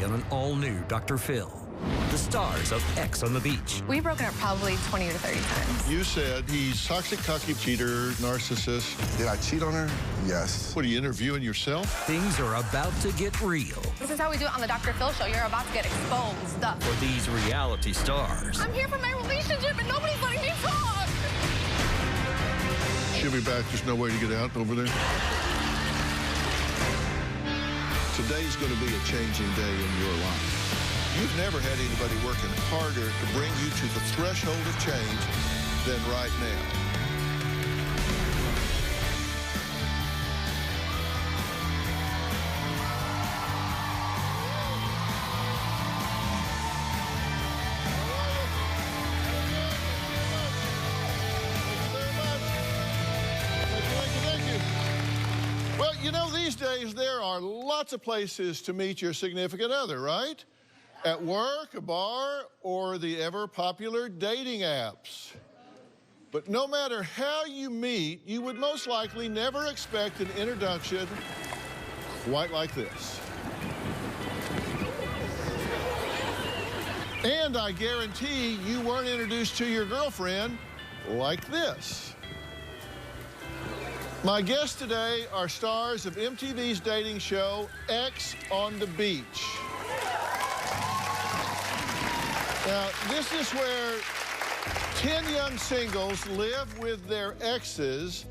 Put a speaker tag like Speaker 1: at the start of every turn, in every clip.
Speaker 1: on an all-new Dr. Phil. The stars of Ex on the Beach.
Speaker 2: We've broken up probably 20 to 30 times.
Speaker 3: You said he's toxic, cocky, cheater, narcissist.
Speaker 4: Did I cheat on her? Yes.
Speaker 3: What, are you interviewing yourself?
Speaker 1: Things are about to get real.
Speaker 2: This is how we do it on the Dr. Phil show. You're about to get exposed.
Speaker 1: For these reality stars.
Speaker 2: I'm here for my relationship and nobody's letting me talk.
Speaker 3: She'll be back. There's no way to get out over there. Today's going to be a changing day in your life. You've never had anybody working harder to bring you to the threshold of change than right now. Well, you know, these days there are lots of places to meet your significant other, right? At work, a bar, or the ever-popular dating apps. But no matter how you meet, you would most likely never expect an introduction quite like this. And I guarantee you weren't introduced to your girlfriend like this. My guests today are stars of MTV's dating show, Ex on the Beach. Now, this is where 10 young singles live with their exes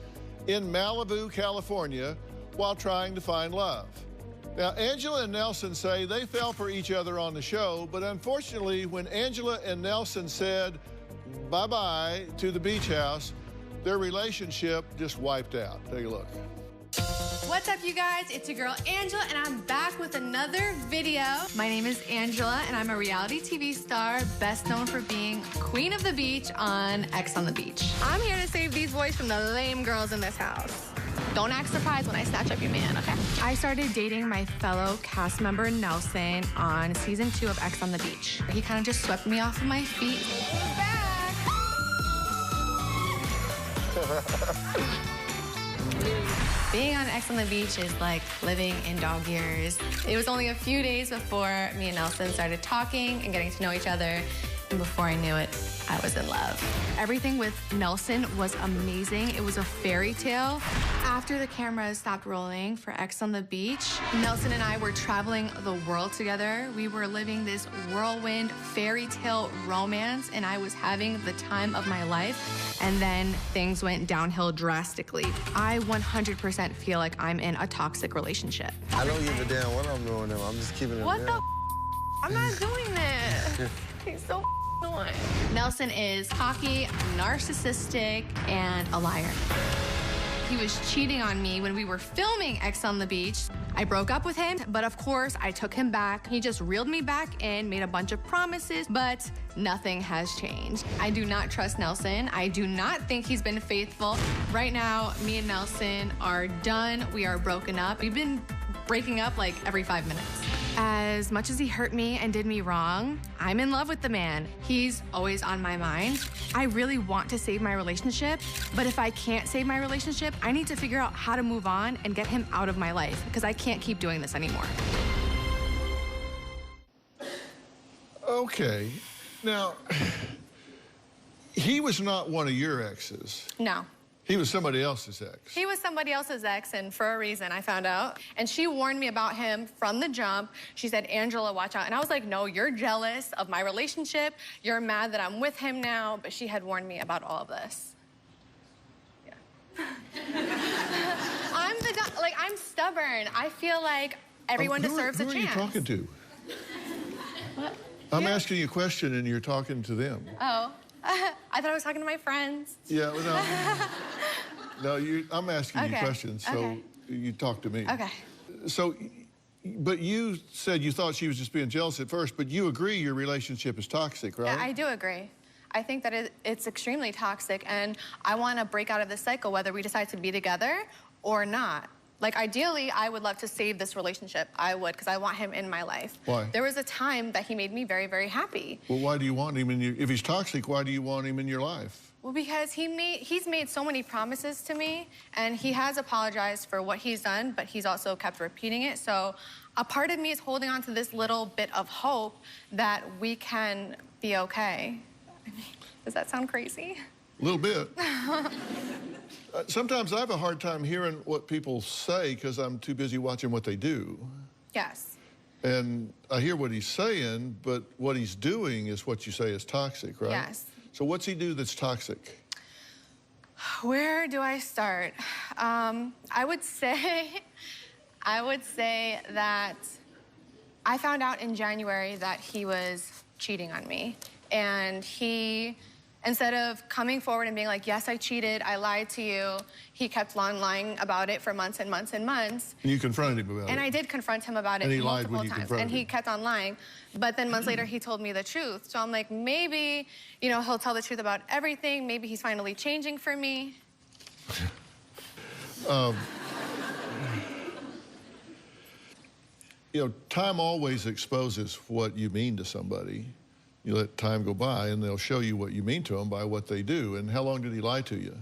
Speaker 3: in Malibu, California, while trying to find love. Now, Angela and Nelson say they fell for each other on the show, but unfortunately, when Angela and Nelson said bye-bye to the beach house, their relationship just wiped out. Take a look.
Speaker 2: What's up, you guys? It's your girl, Angela, and I'm back with another video. My name is Angela, and I'm a reality TV star, best known for being Queen of the Beach on Ex on the Beach. I'm here to save these boys from the lame girls in this house. Don't act surprised when I snatch up your man, okay? I started dating my fellow cast member, Nelson, on season 2 of Ex on the Beach. He kind of just swept me off of my feet. He's back! Being on Ex on the Beach is like living in dog years. It was only a few days before me and Nelson started talking and getting to know each other. And before I knew it, I was in love. Everything with Nelson was amazing. It was a fairy tale. After the cameras stopped rolling for Ex on the Beach, Nelson and I were traveling the world together. We were living this whirlwind fairy tale romance, and I was having the time of my life. And then things went downhill drastically. I 100% feel like I'm in a toxic relationship.
Speaker 4: I don't give a damn what I'm doing now. I'm just keeping it
Speaker 2: What
Speaker 4: real.
Speaker 2: the I'm not doing this. He's so annoying. Nelson is cocky, narcissistic, and a liar. He was cheating on me when we were filming Ex on the Beach. I broke up with him, but of course I took him back. He just reeled me back in, made a bunch of promises, but nothing has changed. I do not trust Nelson. I do not think he's been faithful. Right now, me and Nelson are done. We are broken up. We've been breaking up like every 5 minutes. As much as he hurt me and did me wrong, I'm in love with the man. He's always on my mind. I really want to save my relationship, but if I can't save my relationship, I need to figure out how to move on and get him out of my life because I can't keep doing this anymore.
Speaker 3: Okay. Now, he was not one of your exes.
Speaker 2: No.
Speaker 3: He was somebody else's ex.
Speaker 2: He was somebody else's ex, and for a reason, I found out. And she warned me about him from the jump. She said, Angela, watch out. And I was like, no, you're jealous of my relationship. You're mad that I'm with him now. But she had warned me about all of this. Yeah. I'm stubborn. I feel like everyone deserves a chance.
Speaker 3: Who are you talking to?
Speaker 2: What?
Speaker 3: I'm asking you a question, and you're talking to them.
Speaker 2: Oh. I thought I was talking to my friends.
Speaker 3: Yeah, no. No, I'm asking you questions, so
Speaker 2: okay.
Speaker 3: You talk to me.
Speaker 2: Okay.
Speaker 3: So, but you said you thought she was just being jealous at first, but you agree your relationship is toxic, right?
Speaker 2: Yeah, I do agree. I think that it's extremely toxic, and I want to break out of this cycle, whether we decide to be together or not. Like, ideally, I would love to save this relationship. I would, because I want him in my life.
Speaker 3: Why?
Speaker 2: There was a time that he made me very, very happy.
Speaker 3: Well, why do you want him in your... If he's toxic, why do you want him in your life?
Speaker 2: Well, because he's made so many promises to me, and he has apologized for what he's done, but he's also kept repeating it. So A part of me is holding on to this little bit of hope that we can be okay. I mean, does that sound crazy?
Speaker 3: A little bit. Sometimes I have a hard time hearing what people say because I'm too busy watching what they do.
Speaker 2: Yes.
Speaker 3: And I hear what he's saying, but what he's doing is what you say is toxic, right?
Speaker 2: Yes.
Speaker 3: So what's he do that's toxic?
Speaker 2: Where do I start? I would say that I found out in January that he was cheating on me. And he, instead of coming forward and being like, yes, I cheated, I lied to you, he kept on lying about it for months and months and months.
Speaker 3: And you confronted him about it.
Speaker 2: And I did confront him about it
Speaker 3: And he lied
Speaker 2: multiple
Speaker 3: when you
Speaker 2: times.
Speaker 3: confronted
Speaker 2: And he
Speaker 3: him.
Speaker 2: kept on lying. But then months later, he told me the truth. So I'm like, maybe, you know, he'll tell the truth about everything. Maybe he's finally changing for me.
Speaker 3: You know, time always exposes what you mean to somebody. You let time go by, and they'll show you what you mean to them by what they do. And how long did he lie to you?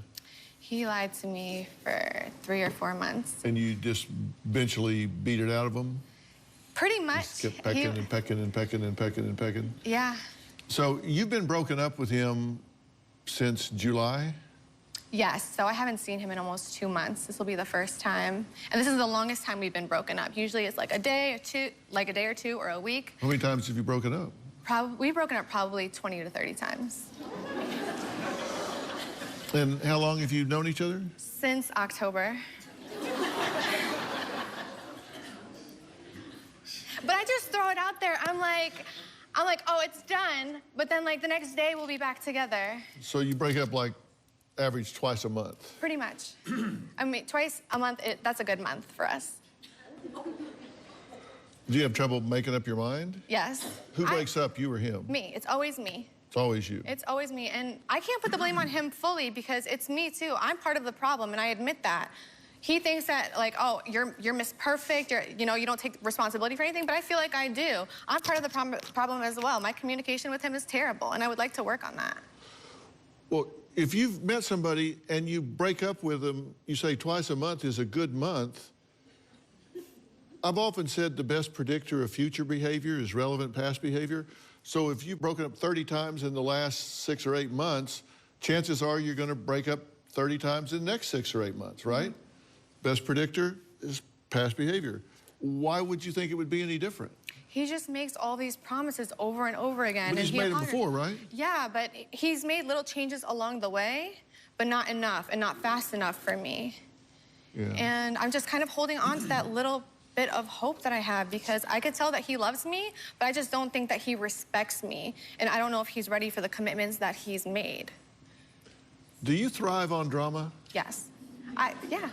Speaker 2: He lied to me for 3 or 4 months.
Speaker 3: And you just eventually beat it out of him?
Speaker 2: Pretty much.
Speaker 3: Just kept pecking and pecking and pecking and pecking and pecking?
Speaker 2: Yeah.
Speaker 3: So you've been broken up with him since July?
Speaker 2: Yes, so I haven't seen him in almost 2 months. This will be the first time. And this is the longest time we've been broken up. Usually it's like a day or two, or a week.
Speaker 3: How many times have you broken up?
Speaker 2: We've broken up probably 20 to 30 times.
Speaker 3: And how long have you known each other?
Speaker 2: Since October. But I just throw it out there. I'm like, oh, it's done. But then like the next day we'll be back together.
Speaker 3: So you break up like average twice a month?
Speaker 2: Pretty much. I mean, twice a month, that's a good month for us.
Speaker 3: Do you have trouble making up your mind?
Speaker 2: Yes.
Speaker 3: Who breaks up, you or him?
Speaker 2: Me. It's always me.
Speaker 3: It's always you.
Speaker 2: It's always me. And I can't put the blame on him fully because it's me too. I'm part of the problem, and I admit that. He thinks that, like, oh, you're Miss Perfect, you know, you don't take responsibility for anything, but I feel like I do. I'm part of the problem as well. My communication with him is terrible, and I would like to work on that.
Speaker 3: Well, if you've met somebody and you break up with them, you say twice a month is a good month. I've often said the best predictor of future behavior is relevant past behavior. So if you've broken up 30 times in the last 6 or 8 months, chances are you're going to break up 30 times in the next 6 or 8 months, right? Mm-hmm. Best predictor is past behavior. Why would you think it would be any different?
Speaker 2: He just makes all these promises over and over again.
Speaker 3: But he's made them before, right?
Speaker 2: Yeah, but he's made little changes along the way, but not enough and not fast enough for me.
Speaker 3: Yeah.
Speaker 2: And I'm just kind of holding on to that little bit of hope that I have because I could tell that he loves me, but I just don't think that he respects me. And I don't know if he's ready for the commitments that he's made.
Speaker 3: Do you thrive on drama?
Speaker 2: Yes. Yeah.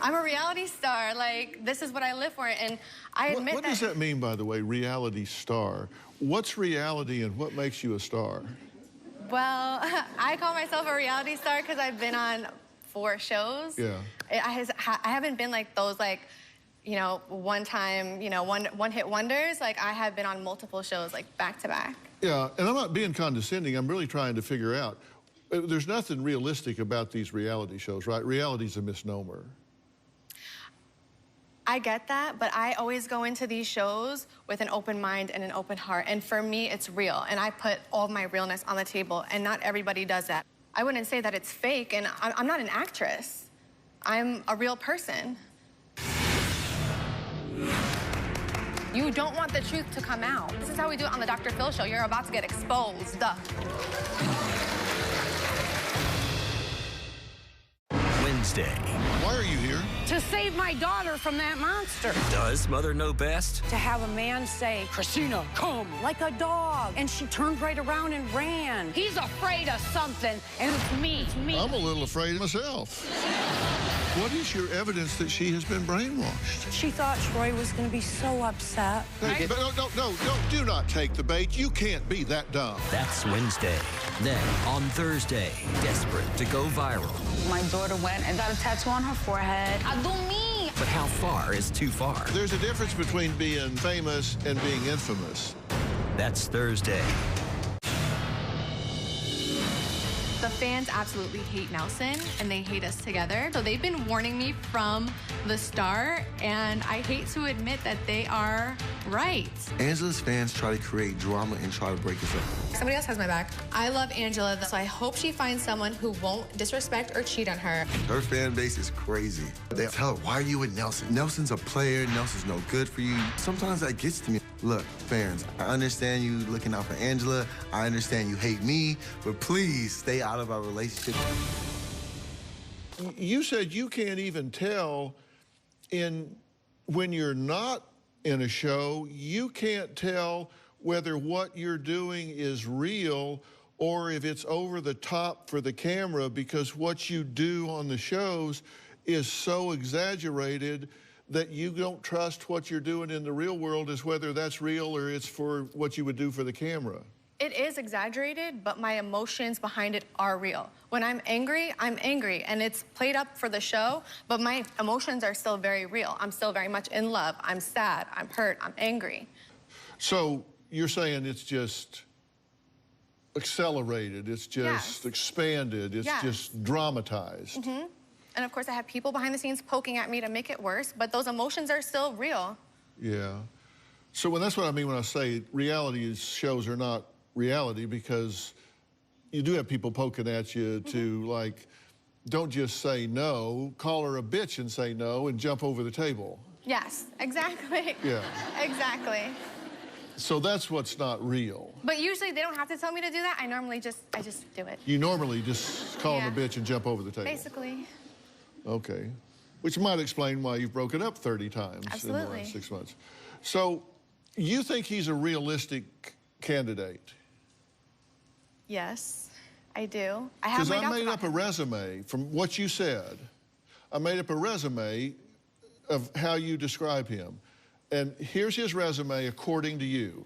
Speaker 2: I'm a reality star. Like, this is what I live for. And I admit
Speaker 3: What does that mean, by the way, reality star? What's reality and what makes you a star?
Speaker 2: Well, I call myself a reality star because I've been on 4 shows.
Speaker 3: Yeah.
Speaker 2: I haven't been like those, like, you know, one-time, you know, one-hit wonders. Like, I have been on multiple shows, like, back-to-back.
Speaker 3: Yeah, and I'm not being condescending. I'm really trying to figure out. There's nothing realistic about these reality shows, right? Reality's a misnomer.
Speaker 2: I get that, but I always go into these shows with an open mind and an open heart. And for me, it's real. And I put all my realness on the table, and not everybody does that. I wouldn't say that it's fake, and I'm not an actress. I'm a real person. You don't want the truth to come out. This is how we do it on the Dr. Phil show. You're about to get exposed.
Speaker 1: Wednesday.
Speaker 3: Why are you here?
Speaker 5: To save my daughter from that monster.
Speaker 1: Does Mother know best?
Speaker 5: To have a man say, Christina, come, like a dog. And she turned right around and ran. He's afraid of something, and it's me. It's me.
Speaker 3: I'm a little afraid myself. What is your evidence that she has been brainwashed?
Speaker 5: She thought Troy was going to be so upset.
Speaker 3: Hey, no, do not take the bait. You can't be that dumb.
Speaker 1: That's Wednesday. Then, on Thursday, desperate to go viral.
Speaker 6: My daughter went and got a tattoo on her forehead. Adumi!
Speaker 1: But how far is too far?
Speaker 3: There's a difference between being famous and being infamous.
Speaker 1: That's Thursday.
Speaker 2: The fans absolutely hate Nelson, and they hate us together. So they've been warning me from the start, and I hate to admit that they are right.
Speaker 4: Angela's fans try to create drama and try to break us up.
Speaker 7: Somebody else has my back. I love Angela, so I hope she finds someone who won't disrespect or cheat on her.
Speaker 4: Her fan base is crazy. They tell her, why are you with Nelson? Nelson's a player. Nelson's no good for you. Sometimes that gets to me. Look, fans, I understand you looking out for Angela. I understand you hate me, but please stay out of our relationship.
Speaker 3: You said you can't even tell when you're not in a show, you can't tell whether what you're doing is real or if it's over the top for the camera, because what you do on the shows is so exaggerated that you don't trust what you're doing in the real world as whether that's real or it's for what you would do for the camera.
Speaker 2: It is exaggerated, but my emotions behind it are real. When I'm angry, and it's played up for the show, but my emotions are still very real. I'm still very much in love. I'm sad, I'm hurt, I'm angry.
Speaker 3: So you're saying it's just accelerated, it's just expanded, it's just dramatized.
Speaker 2: Mm-hmm. And of course, I have people behind the scenes poking at me to make it worse, but those emotions are still real.
Speaker 3: Yeah. So that's what I mean when I say reality shows are not reality, because you do have people poking at you to, like, don't just say no, call her a bitch and say no and jump over the table.
Speaker 2: Yes, exactly.
Speaker 3: Yeah.
Speaker 2: Exactly.
Speaker 3: So that's what's not real.
Speaker 2: But usually they don't have to tell me to do that. I just do it.
Speaker 3: You normally just call them a bitch and jump over the table.
Speaker 2: Basically.
Speaker 3: Okay. Which might explain why you've broken up 30 times in the last 6 months. So you think he's a realistic candidate?
Speaker 2: Yes, I do. I have
Speaker 3: Because
Speaker 2: my
Speaker 3: I
Speaker 2: doubts
Speaker 3: made
Speaker 2: about
Speaker 3: up a
Speaker 2: him.
Speaker 3: resume from what you said. I made up a resume of how you describe him. And here's his resume according to you.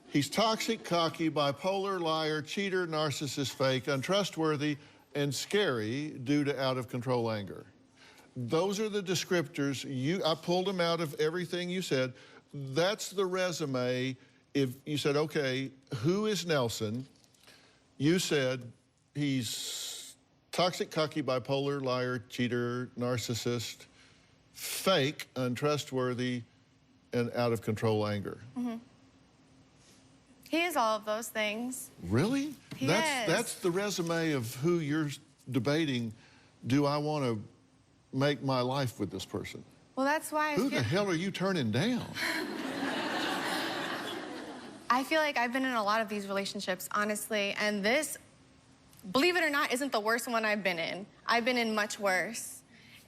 Speaker 3: He's toxic, cocky, bipolar, liar, cheater, narcissist, fake, untrustworthy, and scary due to out-of-control anger. Those are the descriptors. I pulled them out of everything you said. That's the resume. If you said, okay, who is Nelson? You said he's toxic, cocky, bipolar, liar, cheater, narcissist, fake, untrustworthy, and out-of-control anger.
Speaker 2: Mm-hmm. He is all of those things.
Speaker 3: Really?
Speaker 2: He is.
Speaker 3: That's the resume of who you're debating. Do I want to make my life with this person?
Speaker 2: Well, that's why
Speaker 3: Who the hell are you turning down?
Speaker 2: I feel like I've been in a lot of these relationships, honestly, and this, believe it or not, isn't the worst one I've been in. I've been in much worse.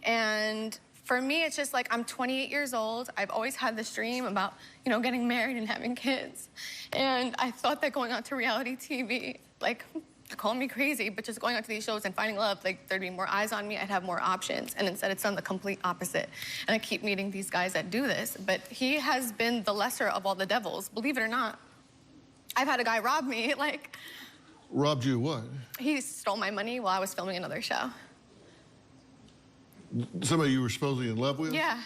Speaker 2: And for me, it's just like, I'm 28 years old. I've always had this dream about, you know, getting married and having kids. And I thought that going on to reality TV, like, call me crazy, but just going onto these shows and finding love, like, there'd be more eyes on me, I'd have more options. And instead, it's done the complete opposite. And I keep meeting these guys that do this, but he has been the lesser of all the devils, believe it or not. I've had a guy rob me, like...
Speaker 3: Robbed you what?
Speaker 2: He stole my money while I was filming another show.
Speaker 3: Somebody you were supposedly in love with?
Speaker 2: Yeah.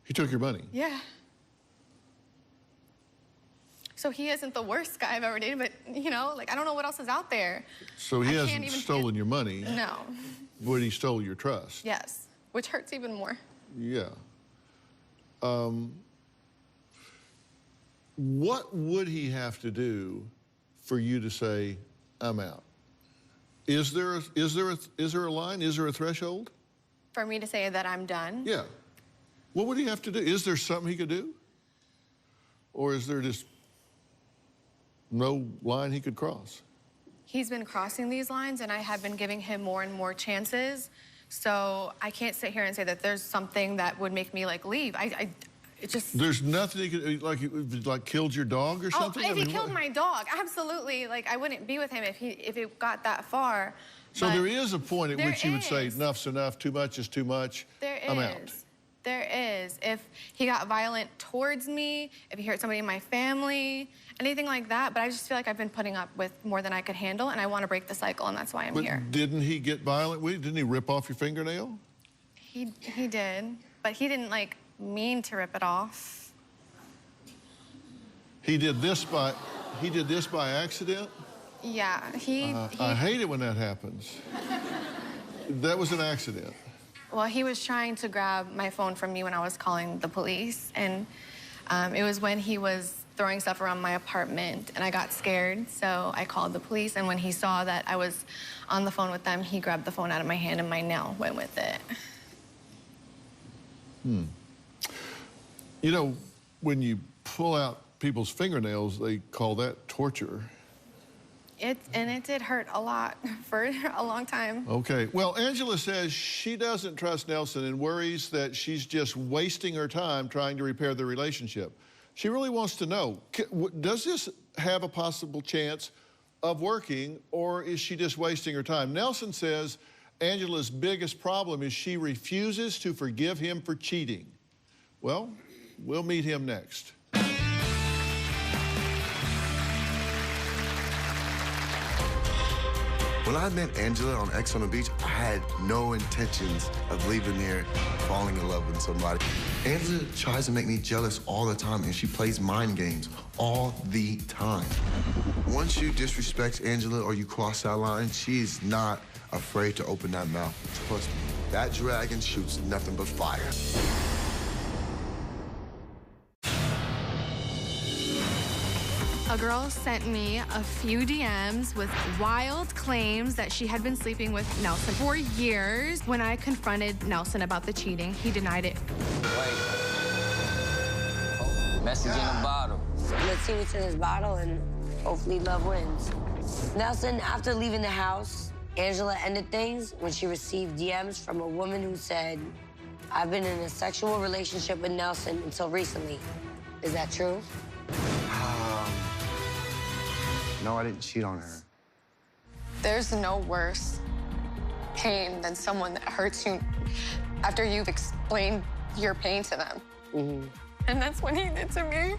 Speaker 3: He took your money?
Speaker 2: Yeah. So he isn't the worst guy I've ever dated, but, you know, like, I don't know what else is out there.
Speaker 3: So he hasn't stolen your money?
Speaker 2: No.
Speaker 3: But he stole your trust?
Speaker 2: Yes, which hurts even more.
Speaker 3: Yeah. What would he have to do for you to say, I'm out? Is there a line? Is there a threshold?
Speaker 2: For me to say that I'm done?
Speaker 3: Yeah. What would he have to do? Is there something he could do? Or is there just no line he could cross?
Speaker 2: He's been crossing these lines, and I have been giving him more and more chances. So I can't sit here and say that there's something that would make me, like, leave. It just...
Speaker 3: There's nothing he could, like killed your dog or something?
Speaker 2: Oh, if he killed my dog, absolutely. Like, I wouldn't be with him if it got that far.
Speaker 3: So there is a point at which you would say, enough's enough, too much is too much, I'm out.
Speaker 2: There is. If he got violent towards me, if he hurt somebody in my family, anything like that. But I just feel like I've been putting up with more than I could handle, and I want to break the cycle, and that's why I'm here.
Speaker 3: Didn't he get violent with you? Didn't he rip off your fingernail?
Speaker 2: He did, but he didn't, like, mean to rip it off.
Speaker 3: He did this by accident?
Speaker 2: Yeah, he
Speaker 3: I hate it when that happens. That was an accident.
Speaker 2: Well, he was trying to grab my phone from me when I was calling the police, and it was when he was throwing stuff around my apartment, and I got scared, so I called the police, and when he saw that I was on the phone with them, he grabbed the phone out of my hand, and my nail went with it.
Speaker 3: You know, when you pull out people's fingernails, they call that torture.
Speaker 2: And it did hurt a lot for a long time.
Speaker 3: Okay. Well, Angela says she doesn't trust Nelson and worries that she's just wasting her time trying to repair the relationship. She really wants to know, does this have a possible chance of working, or is she just wasting her time? Nelson says Angela's biggest problem is she refuses to forgive him for cheating. Well, we'll meet him next.
Speaker 4: When I met Angela on X on the Beach, I had no intentions of leaving there falling in love with somebody. Angela tries to make me jealous all the time, and she plays mind games all the time. Once you disrespect Angela or you cross that line, she is not afraid to open that mouth. Trust me, that dragon shoots nothing but fire.
Speaker 2: A girl sent me a few DMs with wild claims that she had been sleeping with Nelson for years. When I confronted Nelson about the cheating, he denied it.
Speaker 8: Wait. Message in a bottle.
Speaker 9: Let's see what's in this bottle, and hopefully love wins. Nelson, after leaving the house, Angela ended things when she received DMs from a woman who said, "I've been in a sexual relationship with Nelson until recently." Is that true?
Speaker 4: No, I didn't cheat on her.
Speaker 2: There's no worse pain than someone that hurts you after you've explained your pain to them. And that's what he did to me.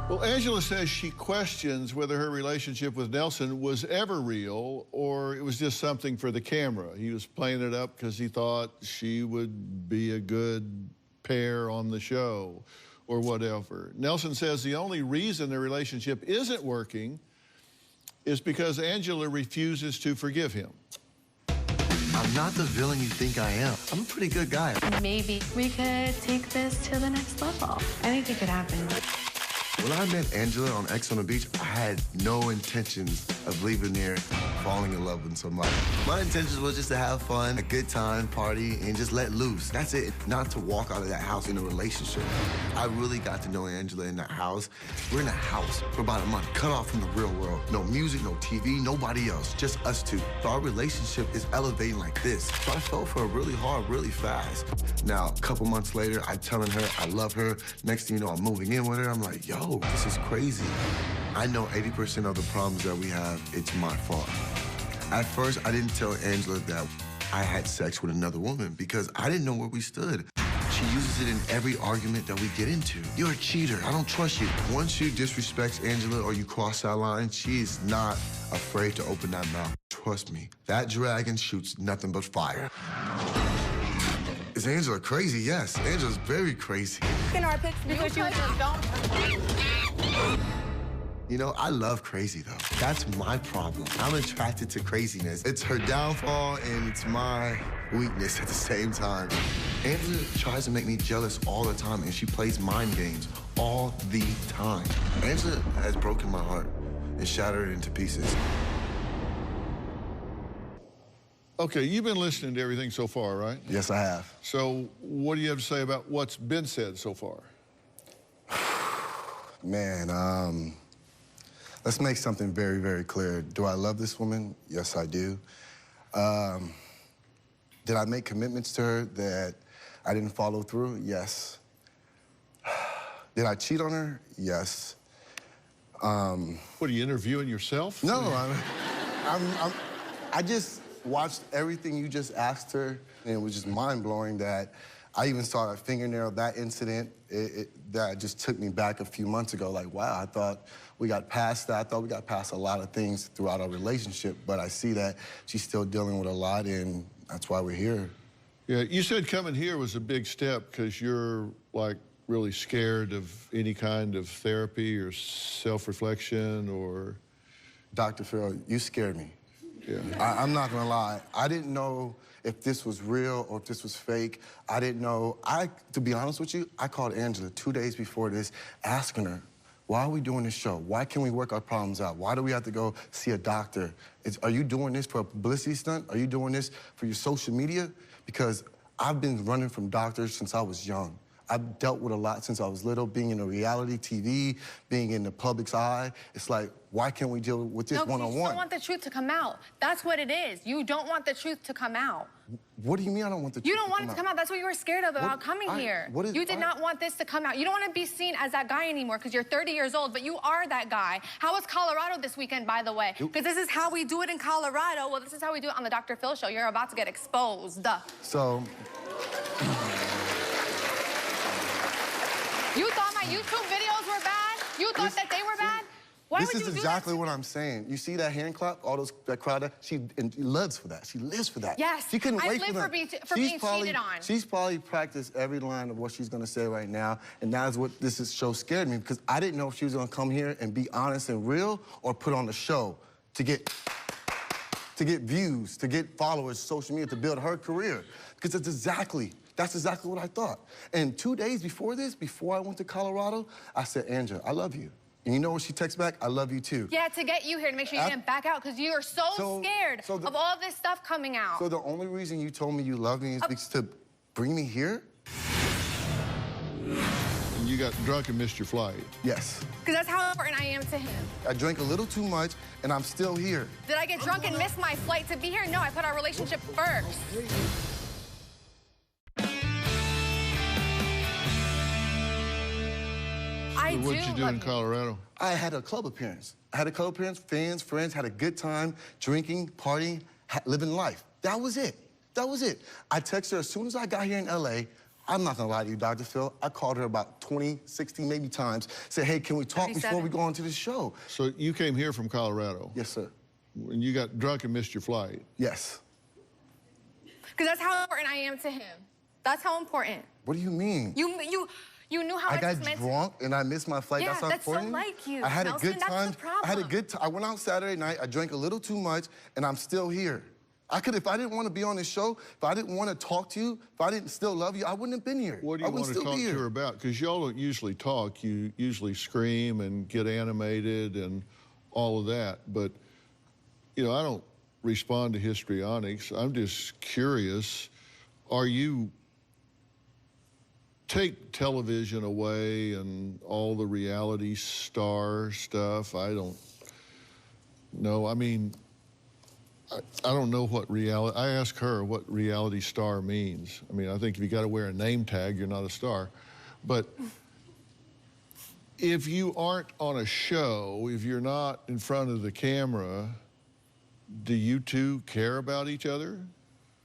Speaker 3: Well, Angela says she questions whether her relationship with Nelson was ever real or it was just something for the camera. He was playing it up because he thought she would be a good pair on the show or whatever. Nelson says the only reason their relationship isn't working is because Angela refuses to forgive him.
Speaker 4: I'm not the villain you think I am. I'm a pretty good guy.
Speaker 2: Maybe we could take this to the next level. I think it could happen.
Speaker 4: When I met Angela on X on the Beach, I had no intentions of leaving there falling in love with somebody. My intentions was just to have fun, a good time, party, and just let loose. That's it, not to walk out of that house in a relationship. I really got to know Angela in that house. We're in a house for about a month, cut off from the real world. No music, no TV, nobody else, just us two. So our relationship is elevating like this. So I fell for her really hard, really fast. Now, a couple months later, I'm telling her I love her. Next thing you know, I'm moving in with her. I'm like, yo, this is crazy. I know 80% of the problems that we have, it's my fault. At first, I didn't tell Angela that I had sex with another woman because I didn't know where we stood. She uses it in every argument that we get into. You're a cheater. I don't trust you. Once you disrespect Angela or you cross that line, she is not afraid to open that mouth. Trust me, that dragon shoots nothing but fire. Is Angela crazy? Yes, Angela's very crazy.
Speaker 5: In our picks because you don't.
Speaker 4: You know, I love crazy, though. That's my problem. I'm attracted to craziness. It's her downfall, and it's my weakness at the same time. Angela tries to make me jealous all the time, and she plays mind games all the time. Angela has broken my heart and shattered it into pieces.
Speaker 3: Okay, you've been listening to everything so far, right?
Speaker 4: Yes, I have.
Speaker 3: So what do you have to say about what's been said so far?
Speaker 4: Man, let's make something very, very clear. Do I love this woman? Yes, I do. Did I make commitments to her that I didn't follow through? Yes. Did I cheat on her? Yes.
Speaker 3: What, are you interviewing yourself?
Speaker 4: No, I just watched everything you just asked her, and it was just mind-blowing that I even saw a fingernail, that incident, that just took me back a few months ago. Like, wow, I thought we got past that. I thought we got past a lot of things throughout our relationship, but I see that she's still dealing with a lot, and that's why we're here.
Speaker 3: Yeah, you said coming here was a big step because you're, like, really scared of any kind of therapy or self-reflection or...
Speaker 4: Dr. Phil, you scared me.
Speaker 3: Yeah.
Speaker 4: I'm not gonna lie. I didn't know if this was real or if this was fake. I didn't know. To be honest with you, I called Angela 2 days before this, asking her, why are we doing this show? Why can't we work our problems out? Why do we have to go see a doctor? Are you doing this for a publicity stunt? Are you doing this for your social media? Because I've been running from doctors since I was young. I've dealt with a lot since I was little, being in a reality TV, being in the public's eye. It's like, why can't we deal with this one-on-one?
Speaker 7: No, you don't want the truth to come out. That's what it is. You don't want the truth to come out.
Speaker 4: What do you mean I don't want the truth
Speaker 7: You don't want it to come out. That's what you were scared of about coming here. You did not want this to come out. You don't want to be seen as that guy anymore because you're 30 years old, but you are that guy. How was Colorado this weekend, by the way? Because this is how we do it in Colorado. Well, this is how we do it on the Dr. Phil show. You're about to get exposed.
Speaker 4: So...
Speaker 7: You thought my YouTube videos were bad? You thought that they were bad? Why would you do that?
Speaker 4: This is exactly what I'm saying. You see that hand clap, that crowd, she lives for that. She lives for that.
Speaker 7: Yes,
Speaker 4: she couldn't wait
Speaker 7: for being cheated on.
Speaker 4: She's probably practiced every line of what she's gonna say right now, and that is what show scared me, because I didn't know if she was gonna come here and be honest and real or put on the show to get views, to get followers, social media, to build her career. Because that's exactly what I thought. And 2 days before this, before I went to Colorado, I said, Angela, I love you. And you know what she texts back? I love you too.
Speaker 7: Yeah, to get you here, to make sure you didn't back out, because you are so scared of all this stuff coming out.
Speaker 4: So the only reason you told me you love me is because to bring me here?
Speaker 3: And you got drunk and missed your flight.
Speaker 4: Yes.
Speaker 7: Because that's how important I am to him.
Speaker 4: I drank a little too much, and I'm still here.
Speaker 7: Did I get drunk and miss my flight to be here? No, I put our relationship first.
Speaker 3: What did you do in Colorado?
Speaker 4: I had a club appearance. Fans, friends, had a good time, drinking, partying, living life. That was it. That was it. I texted her as soon as I got here in LA. I'm not gonna lie to you, Dr. Phil. I called her about 20, 60, maybe times. Said, hey, can we talk
Speaker 7: 37.
Speaker 4: before we go on to the show?
Speaker 3: So you came here from Colorado?
Speaker 4: Yes, sir.
Speaker 3: And you got drunk and missed your flight?
Speaker 4: Yes.
Speaker 7: Because that's how important I am to him. That's how important.
Speaker 4: What do you mean?
Speaker 7: You knew how
Speaker 4: I got drunk and I missed my flight.
Speaker 7: Yeah,
Speaker 4: that's how important.
Speaker 7: so like you.
Speaker 4: I had
Speaker 7: Nelson,
Speaker 4: a good time.
Speaker 7: That's the problem.
Speaker 4: I had a good time. I went out Saturday night. I drank a little too much, and I'm still here. If I didn't want to be on this show, if I didn't want to talk to you, if I didn't still love you, I wouldn't have been here.
Speaker 3: What do you want to talk to her about? Because y'all don't usually talk. You usually scream and get animated and all of that. But, you know, I don't respond to histrionics. I'm just curious. Take television away and all the reality star stuff. I don't know. I mean, I don't know what reality. I asked her what reality star means. I mean, I think if you got to wear a name tag, you're not a star. But if you aren't on a show, if you're not in front of the camera, do you two care about each other?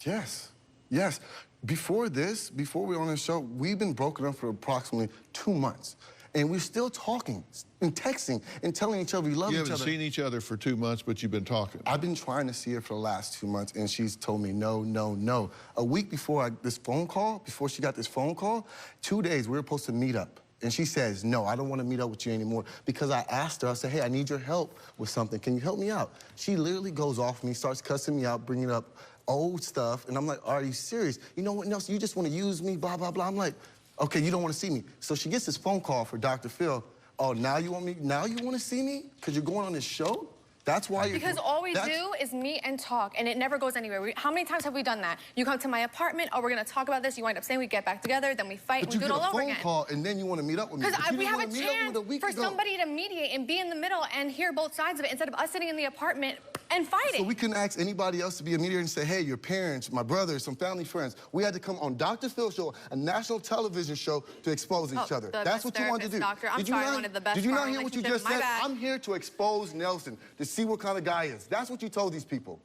Speaker 4: Yes. Yes. Before we were on the show, we've been broken up for approximately 2 months. And we're still talking and texting and telling each other we love each other.
Speaker 3: You haven't seen each other for 2 months, but you've been talking.
Speaker 4: I've been trying to see her for the last 2 months, and she's told me no, no, no. A week before before she got this phone call, 2 days, we were supposed to meet up. And she says, no, I don't want to meet up with you anymore. Because I asked her, I said, hey, I need your help with something. Can you help me out? She literally goes off me, starts cussing me out, bringing up old stuff. And I'm like, are you serious? You know what, Nelson, you just want to use me, blah, blah, blah. I'm like, okay, you don't want to see me. So she gets this phone call for Dr. Phil. Oh, now you want to see me? Because you're going on this show? That's why you're...
Speaker 7: Because all we do is meet and talk, and it never goes anywhere. How many times have we done that? You come to my apartment, oh, we're going to talk about this. You wind up saying we get back together, then we fight, and we do it all over again.
Speaker 4: But you get a phone call, and then you want to meet up with me.
Speaker 7: Because we have a chance for somebody to mediate and be in the middle and hear both sides of it instead of us sitting in the apartment and fighting.
Speaker 4: So we couldn't ask anybody else to be a mediator and say, hey, your parents, my brothers, some family friends. We had to come on Dr. Phil's show, a national television show, to expose each other. That's what you wanted to do.
Speaker 7: Doctor, I'm sorry, I wanted the best.
Speaker 4: Did you not hear what you just said? I'm here to expose Nelson, to see what kind of guy he is. That's what you told these people.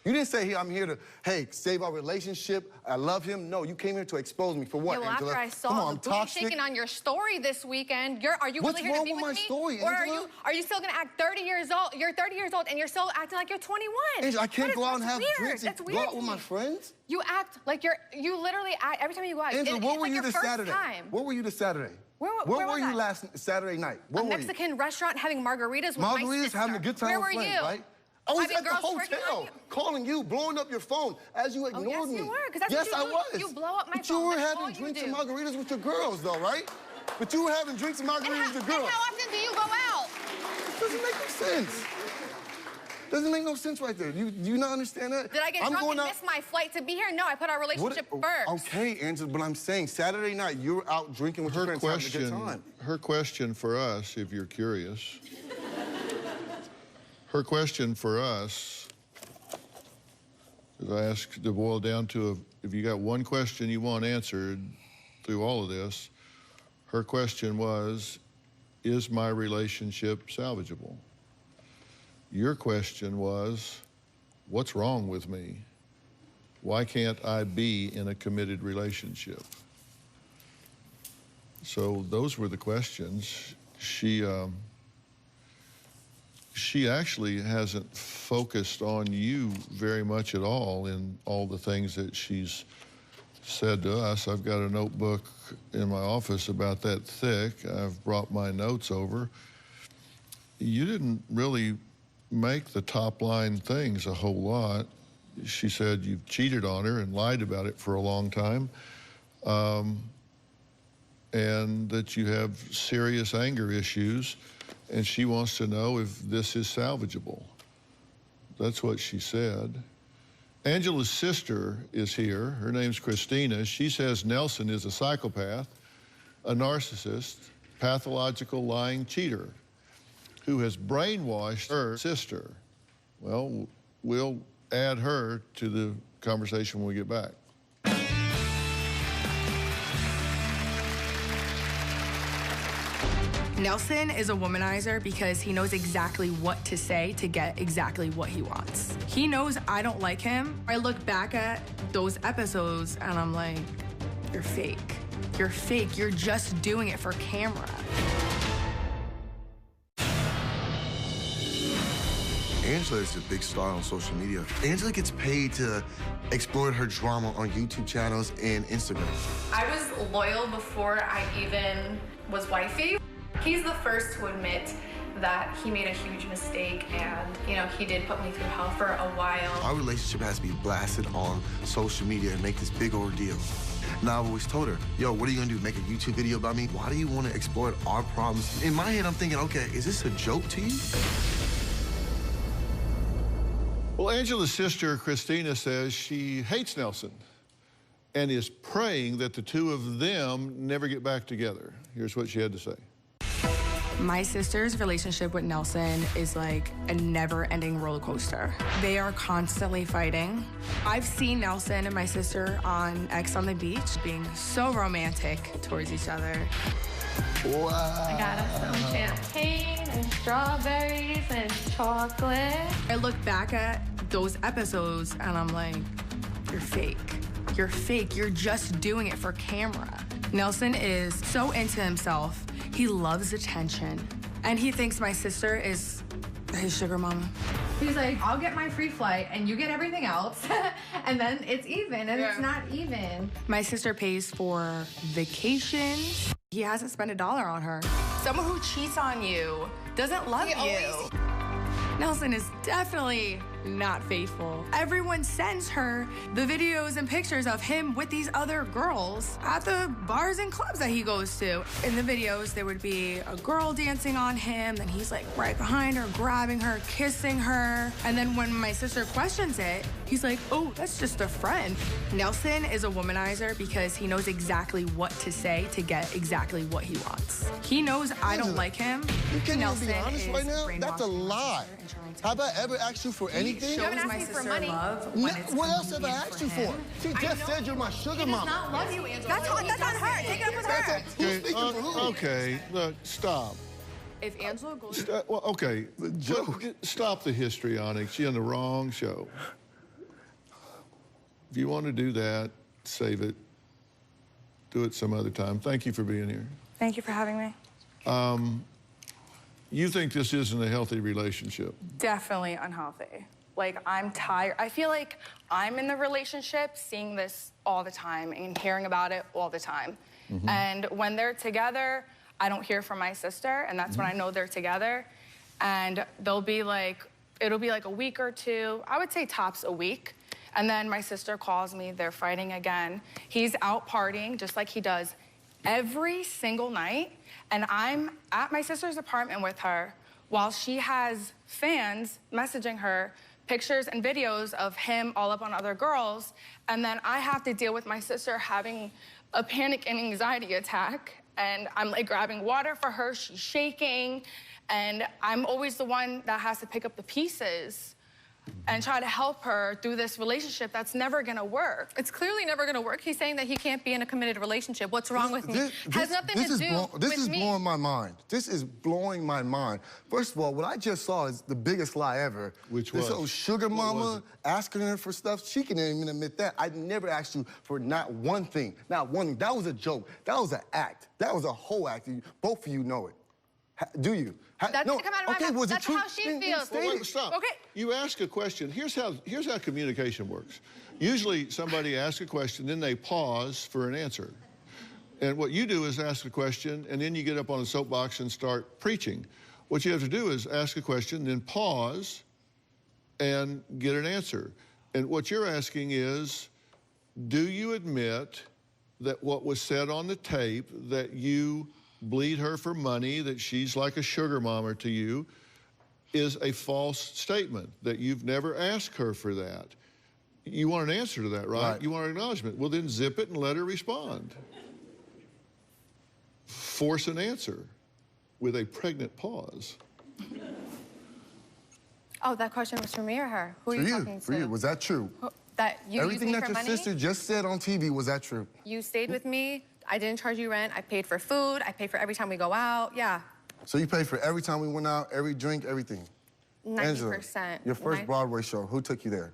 Speaker 4: You didn't say, hey, I'm here to, hey, save our relationship. I love him. No, you came here to expose me. For what,
Speaker 7: well,
Speaker 4: Angela?
Speaker 7: After I saw the booty shaking on your story this weekend, are you really here to be with me?
Speaker 4: What's wrong with my story,
Speaker 7: Or
Speaker 4: Angela?
Speaker 7: are you still going to act 30 years old? You're 30 years old, and you're still acting like you're 21.
Speaker 4: Angela, I can't go out and have drinks
Speaker 7: That's
Speaker 4: and
Speaker 7: weird.
Speaker 4: go out with my friends?
Speaker 7: You act like you literally act, every time you go out,
Speaker 4: Angela, where were you
Speaker 7: like
Speaker 4: this Saturday?
Speaker 7: Time.
Speaker 4: Where were you this Saturday?
Speaker 7: Where
Speaker 4: were you last Saturday night? Where
Speaker 7: a
Speaker 4: were
Speaker 7: Mexican
Speaker 4: you?
Speaker 7: restaurant having margaritas with my sister.
Speaker 4: Having a good time.
Speaker 7: Where were you?
Speaker 4: Right? I was at the hotel, calling you, blowing up your phone as you ignored me.
Speaker 7: Yes, you were, because that's
Speaker 4: yes,
Speaker 7: what you do.
Speaker 4: I was.
Speaker 7: You blow up my phone.
Speaker 4: But you were having drinks and margaritas with your girls, though, right? But you were having drinks and margaritas with your girls.
Speaker 7: And how often do you go out?
Speaker 4: Doesn't make no sense. Doesn't make no sense right there. Do you not understand that?
Speaker 7: Did I get drunk and miss my flight to be here? No, I put our relationship first.
Speaker 4: Okay, Angela, but I'm saying Saturday night you were out drinking with your friends having a good time.
Speaker 3: Her question for us, if you're curious, her question for us, as I asked to boil down to if you got one question you want answered through all of this, her question was, is my relationship salvageable? Your question was, what's wrong with me? Why can't I be in a committed relationship? So those were the questions. She actually hasn't focused on you very much at all in all the things that she's said to us. I've got a notebook in my office about that thick. I've brought my notes over. You didn't really make the top line things a whole lot. She said you've cheated on her and lied about it for a long time, and that you have serious anger issues, and she wants to know if this is salvageable. That's what she said. Angela's sister is here. Her name's Christina. She says Nelson is a psychopath, a narcissist, pathological lying cheater who has brainwashed her sister. Well, we'll add her to the conversation when we get back.
Speaker 8: Nelson is a womanizer because he knows exactly what to say to get exactly what he wants. He knows I don't like him. I look back at those episodes and I'm like, you're fake. You're fake. You're just doing it for camera.
Speaker 4: Angela is a big star on social media. Angela gets paid to exploit her drama on YouTube channels and Instagram.
Speaker 2: I was loyal before I even was wifey. He's the first to admit that he made a huge mistake and, you know, he did put me through hell for a while.
Speaker 4: Our relationship has to be blasted on social media and make this big ordeal. Now, I've always told her, yo, what are you gonna do, make a YouTube video about me? Why do you wanna exploit our problems? In my head, I'm thinking, okay, is this a joke to you?
Speaker 3: Well, Angela's sister, Christina, says she hates Nelson and is praying that the two of them never get back together. Here's what she had to say.
Speaker 8: My sister's relationship with Nelson is like a never-ending roller coaster. They are constantly fighting. I've seen Nelson and my sister on X on the beach being so romantic towards each other.
Speaker 3: Wow.
Speaker 2: I got us some champagne and strawberries and chocolate.
Speaker 8: I look back at those episodes and I'm like, you're fake. You're fake. You're just doing it for camera. Nelson is so into himself. He loves attention. And he thinks my sister is his sugar mama.
Speaker 7: He's like, I'll get my free flight and you get everything else. And then it's even, and it's not even.
Speaker 8: My sister pays for vacations. He hasn't spent $1 on her. Someone who cheats on you doesn't love you. Nelson is definitely not faithful. Everyone sends her the videos and pictures of him with these other girls at the bars and clubs that he goes to. In the videos, there would be a girl dancing on him, then he's like right behind her, grabbing her, kissing her. And then when my sister questions it, he's like, oh, that's just a friend. Nelson is a womanizer because he knows exactly what to say to get exactly what he wants. He knows I don't like him.
Speaker 4: You can't even be honest right now? That's a lie. Have I ever asked you for anything?
Speaker 8: He shows my sister love
Speaker 4: what else have I asked you for? She just said you're my sugar mama.
Speaker 7: He does not love you, Angela. That's on her. Take it up with her.
Speaker 4: Who's speaking for who?
Speaker 3: Okay, look, stop.
Speaker 8: If Angela goes...
Speaker 3: Well, okay, stop the histrionics. You're on the wrong show. If you want to do that, save it. Do it some other time. Thank you for being here.
Speaker 8: Thank you for having me.
Speaker 3: You think this isn't a healthy relationship?
Speaker 8: Definitely unhealthy. Like, I'm tired. I feel like I'm in the relationship seeing this all the time and hearing about it all the time. And when they're together, I don't hear from my sister, and that's when I know they're together. And it'll be like a week or two, I would say tops a week. And then my sister calls me, they're fighting again. He's out partying just like he does every single night. And I'm at my sister's apartment with her while she has fans messaging her pictures and videos of him all up on other girls. And then I have to deal with my sister having a panic and anxiety attack. And I'm like grabbing water for her, she's shaking. And I'm always the one that has to pick up the pieces and try to help her through this relationship that's never gonna work.
Speaker 7: It's clearly never gonna work. He's saying that he can't be in a committed relationship. What's wrong with me? Has nothing to do with me.
Speaker 4: This is blowing my mind. This is blowing my mind. First of all, what I just saw is the biggest lie ever.
Speaker 3: Which was?
Speaker 4: This old sugar mama asking her for stuff. She can't even admit that. I never asked you for not one thing. Not one thing. That was a joke. That was an act. That was a whole act. Both of you know it. Do you?
Speaker 7: That didn't come out of my mouth. That's how she feels.
Speaker 3: Wait, stop.
Speaker 7: Okay.
Speaker 3: You ask a question. Here's how communication works. Usually somebody asks a question, then they pause for an answer. And what you do is ask a question, and then you get up on a soapbox and start preaching. What you have to do is ask a question, then pause and get an answer. And what you're asking is, do you admit that what was said on the tape, that you bleed her for money, that she's like a sugar mama to you, is a false statement, that you've never asked her for that? You want an answer to that, right? You want an acknowledgement. Well, then zip it and let her respond. Force an answer with a pregnant pause.
Speaker 7: Oh, that question was for me or her? Who are you talking to?
Speaker 4: For you. Was that true?
Speaker 7: That you
Speaker 4: Everything
Speaker 7: used me
Speaker 4: that
Speaker 7: for
Speaker 4: your
Speaker 7: money?
Speaker 4: sister just said on TV, was that true?
Speaker 7: You stayed with me. I didn't charge you rent. I paid for food. I paid for every time we go out. Yeah.
Speaker 4: So you paid for every time we went out, every drink, everything?
Speaker 7: 90%.
Speaker 4: Angela, your first Broadway show, who took you there?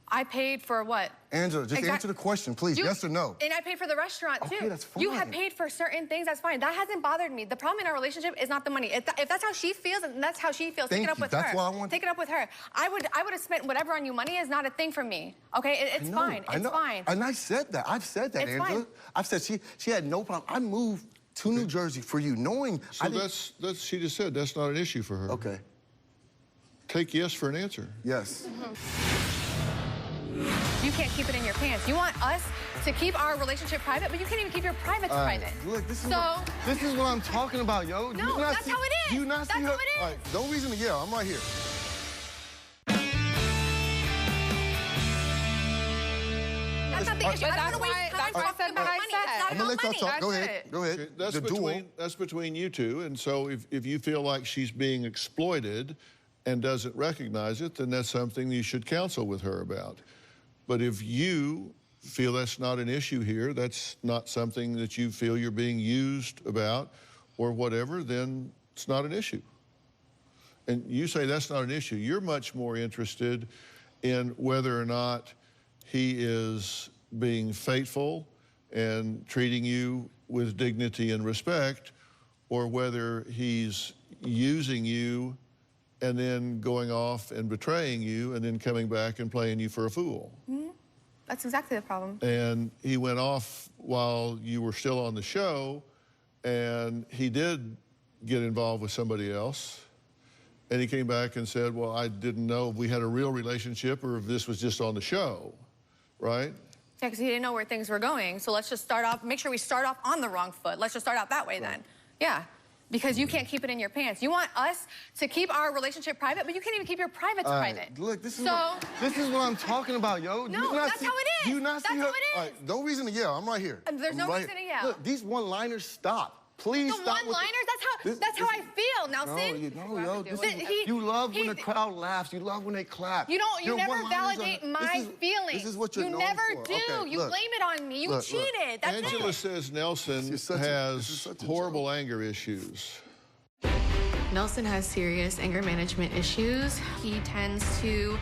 Speaker 7: I paid for what?
Speaker 4: Angela, just answer the question, please. Yes or no?
Speaker 7: And I paid for the restaurant, too.
Speaker 4: Okay, that's fine.
Speaker 7: You have paid for certain things, that's fine. That hasn't bothered me. The problem in our relationship is not the money. If that's how she feels, and that's how she feels, take it up with her.
Speaker 4: That's why I want.
Speaker 7: Take it up with her. I would have spent whatever on you. Money is not a thing for me, okay? It's fine. It's fine.
Speaker 4: And I said that. I've said that, Angela.
Speaker 7: Fine.
Speaker 4: I've said she had no problem. I moved to New Jersey for you, knowing
Speaker 3: So that's she just said that's not an issue for her.
Speaker 4: Okay.
Speaker 3: Take yes for an answer.
Speaker 4: Yes.
Speaker 7: You can't keep it in your pants. You want us to keep our relationship private, but you can't even keep your privates private.
Speaker 4: Look, this is what I'm talking about, yo.
Speaker 7: No, that's how it is.
Speaker 4: Do you not see her?
Speaker 7: That's how it is.
Speaker 4: All right, no reason to yell. I'm right here.
Speaker 7: That's not the issue. I don't want to waste time talking about money. It's not
Speaker 4: I'm gonna
Speaker 7: about
Speaker 4: let y'all
Speaker 7: money.
Speaker 4: talk. Go ahead. Go ahead.
Speaker 3: That's between you two. And so if you feel like she's being exploited and doesn't recognize it, then that's something you should counsel with her about. But if you feel that's not an issue here, that's not something that you feel you're being used about or whatever, then it's not an issue. And you say that's not an issue. You're much more interested in whether or not he is being faithful and treating you with dignity and respect, or whether he's using you and then going off and betraying you and then coming back and playing you for a fool.
Speaker 7: Mm-hmm. That's exactly the problem.
Speaker 3: And he went off while you were still on the show, and he did get involved with somebody else. And he came back and said, well, I didn't know if we had a real relationship or if this was just on the show, right?
Speaker 7: Yeah, because he didn't know where things were going. So let's just start off, make sure we start off on the wrong foot. Let's just start out that way then. Yeah. Because you can't keep it in your pants. You want us to keep our relationship private, but you can't even keep your privates private.
Speaker 4: Look, this is what I'm talking about, yo.
Speaker 7: No, that's how it is.
Speaker 4: Do you not see her?
Speaker 7: That's how it is.
Speaker 4: All right, no reason to yell. I'm right here.
Speaker 7: There's no reason to yell.
Speaker 4: Look, these one-liners, stop. Please
Speaker 7: the
Speaker 4: stop.
Speaker 7: one-liners? That's how I feel, Nelson.
Speaker 4: You love when the crowd laughs. You love when they clap.
Speaker 7: You never validate my feelings.
Speaker 4: This is what you're known
Speaker 7: never
Speaker 4: for.
Speaker 7: do.
Speaker 4: Okay,
Speaker 7: you blame it on me. You cheated. That's
Speaker 3: Angela
Speaker 7: it.
Speaker 3: says Nelson has horrible anger issues.
Speaker 2: Nelson has serious anger management issues. He tends to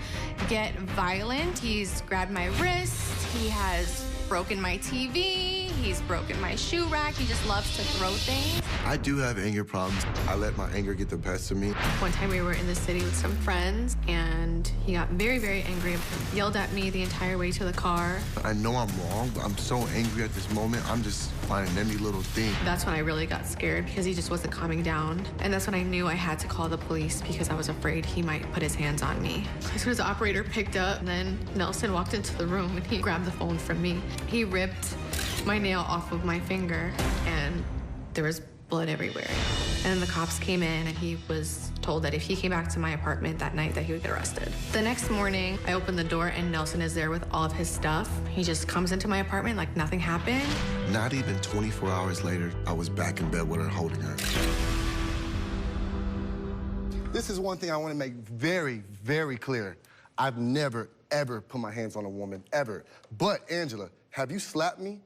Speaker 2: get violent. He's grabbed my wrist. He has broken my TV. He's broken my shoe rack. He just loves to throw things.
Speaker 4: I do have anger problems. I let my anger get the best of me.
Speaker 2: One time we were in the city with some friends, and he got very, very angry. Yelled at me the entire way to the car.
Speaker 4: I know I'm wrong, but I'm so angry at this moment. I'm just finding any little thing.
Speaker 2: That's when I really got scared because he just wasn't calming down. And that's when I knew I had to call the police because I was afraid he might put his hands on me. As soon as the operator picked up, and then Nelson walked into the room and he grabbed the phone from me. He ripped my nail off of my finger, and there was blood everywhere. And then the cops came in, and he was told that if he came back to my apartment that night that he would get arrested. The next morning, I opened the door and Nelson is there with all of his stuff. He just comes into my apartment like nothing happened.
Speaker 4: Not even 24 hours later, I was back in bed with her, holding her.
Speaker 10: This is one thing I want to make very, very clear. I've never, ever put my hands on a woman, ever. But, Angela, have you slapped me?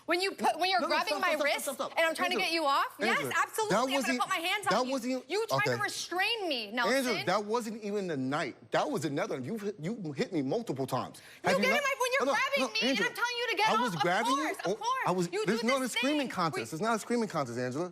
Speaker 7: When you're grabbing my wrist and I'm trying to get you off? Yes, absolutely. I'm going to put my hands on you. You tried to restrain me, Nelson.
Speaker 10: Angela, that wasn't even the night. That was another one. You hit me multiple times.
Speaker 7: When you're grabbing me and I'm telling you to get off,
Speaker 10: I was grabbing you?
Speaker 7: Of course.
Speaker 10: There's not a screaming contest. It's not a screaming contest, Angela.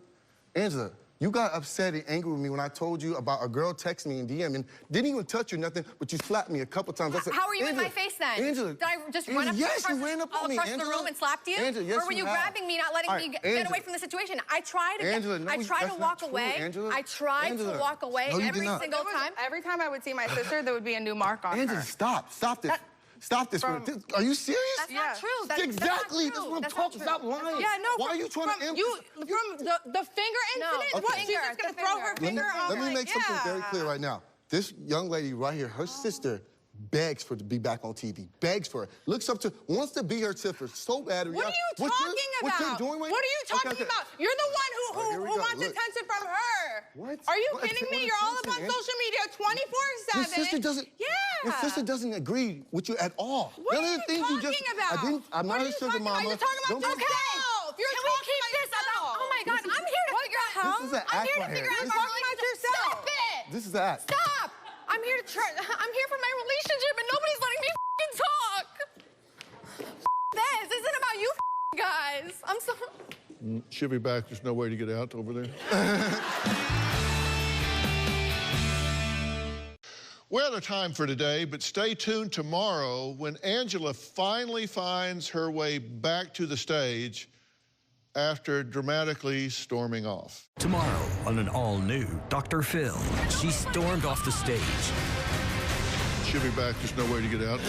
Speaker 10: Angela, you got upset and angry with me when I told you about a girl texting me in DM and didn't even touch you or nothing, but you slapped me a couple times. I said,
Speaker 7: how were you in my face then?
Speaker 10: Angela,
Speaker 7: did I just run up
Speaker 10: yes, you ran up on me,
Speaker 7: across the room and slapped you?
Speaker 10: Angela, yes,
Speaker 7: or were you grabbing me, not letting me get away from the situation? I tried to walk away. I tried to walk away every single time.
Speaker 8: Every time I would see my sister, there would be a new mark on her.
Speaker 10: Angela, stop this. Stop this. Are you serious?
Speaker 7: That's not true.
Speaker 10: Exactly. That's what I'm talking about. Stop lying.
Speaker 8: Yeah, no.
Speaker 10: Why are you trying to...
Speaker 8: From the finger incident?
Speaker 10: No.
Speaker 8: What, she's just going to throw her finger on
Speaker 10: Let me make something very clear right now. This young lady right here, her sister begs for to be back on TV. Begs for it. Looks up to, wants to be her sister so bad.
Speaker 8: What are you talking about?
Speaker 10: What you're doing right now?
Speaker 8: What are you talking about? You're the one who wants attention from her.
Speaker 10: What?
Speaker 8: Are you kidding me? You're all up on social media 24/7.
Speaker 10: Your sister doesn't...
Speaker 8: Yeah.
Speaker 10: Your sister doesn't agree with you at all.
Speaker 8: What are you talking about?
Speaker 10: I'm not a sugar mama.
Speaker 8: You're talking about yourself. You're talking about yourself.
Speaker 7: Oh my God, I'm here to figure out how.
Speaker 10: This is an act right here.
Speaker 7: I'm here to figure out how.
Speaker 8: Talking about yourself.
Speaker 7: Stop it.
Speaker 10: This is an act.
Speaker 7: Stop. I'm here for my relationship and nobody's letting me talk. This isn't about you guys. I'm so...
Speaker 3: She'll be back. There's no way to get out over there. We're out of time for today, but stay tuned tomorrow when Angela finally finds her way back to the stage after dramatically storming off.
Speaker 1: Tomorrow on an all-new Dr. Phil, she stormed off the stage.
Speaker 3: She'll be back. There's no way to get out.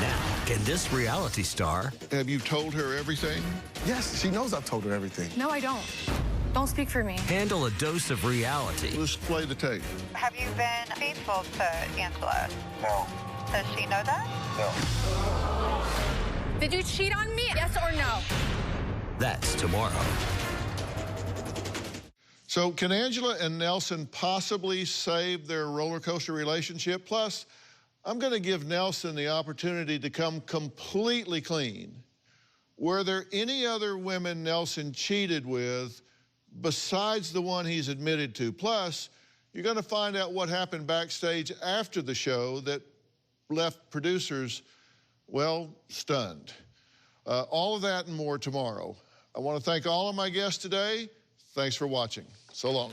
Speaker 1: Now, can this reality star...
Speaker 3: Have you told her everything?
Speaker 10: Yes, she knows I've told her everything.
Speaker 7: No, I don't. Don't speak for me.
Speaker 1: handle a dose of reality?
Speaker 3: Let's play the tape.
Speaker 11: Have you been faithful to Angela? No. Does she know that?
Speaker 7: No. Did you cheat on me? Yes or no?
Speaker 1: That's tomorrow.
Speaker 3: So can Angela and Nelson possibly save their roller coaster relationship? Plus, I'm going to give Nelson the opportunity to come completely clean. Were there any other women Nelson cheated with besides the one he's admitted to? Plus, you're going to find out what happened backstage after the show that left producers, well, stunned. All of that and more tomorrow. I want to thank all of my guests today. Thanks for watching. So long.